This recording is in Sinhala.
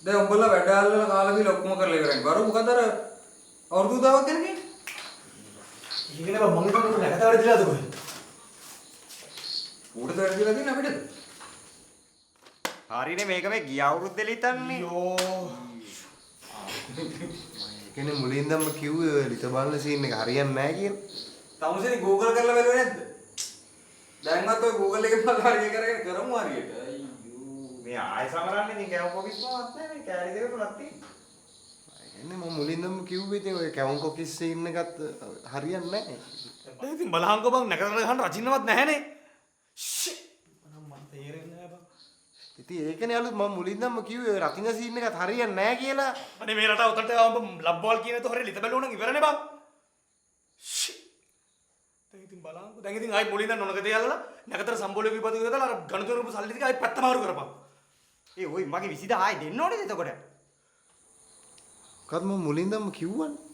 දැන් උඹලා වැඩ අල්ලලා කාලා බීලා ඔක්කොම කරලා ඉවරයි. බරු මොකද අර අවුරුදු 10ක් ගැන කියන්නේ? ඊගෙන බා මම හිතුවා නැකත වැඩ දිලාද කොහෙද? ඌට වැඩ දීලා තියෙන අපිටද? හරිනේ මේක මේ ගිය අවුරුද්දේ ලිතන්නේ. යෝ. ඒකනේ මුලින්දම කිව්වේ ලිත බලන සීන් එක හරියන්නේ නැහැ කියලා. තමුසේනි Google කරලා බැලුවේ නැද්ද? දැන්වත් ඔය Google එකෙන් බලලා හරිය කරගෙන කරමු හරියට. අයියෝ. මේ ආයෙ සමරන්නේ ඉතින් කැවුම් කොකිස් මොකක්ද නැහැ මේ කෑලි දෙක තුනක් තියෙනවා. එන්නේ මම මුලින්දම කිව්වේ ඉතින් ඔය කැවුම් කොකිස් සීන් එකත් හරියන්නේ නැහැ. දැන් ඉතින් බලහන්කෝ බං නැකත ගහන්න රචින්නවත් නැහැනේ. ෂිට්. මම තේරෙන්නේ නැහැ බං. ඉතින් ඒකනේ අලුත් මම මුලින්දම කිව්වේ ඔය රකින්න සීන් එකත් හරියන්නේ නැහැ කියලා. අනේ මේ රට උතන්ට ආවම ලබ්බෝල් කියන තෝ හරිය ලිත බැලුවා නම් ඉවරනේ බං. ෂිට්. දැන් ඉතින් බලහන්කෝ දැන් ඉතින් ආයි මුලින්ද නොනක තියලා නැකතර සම්බෝල විපතු දාලා අර ගණතුරුපු සල්ලි ටික ආයි පැත්ත මාරු කරපන්. ඒ ඔයි මගේ 20000 ආයෙ දෙන්න ඕනේද එතකොට? මොකද මම මුලින්දම කිව්වනේ.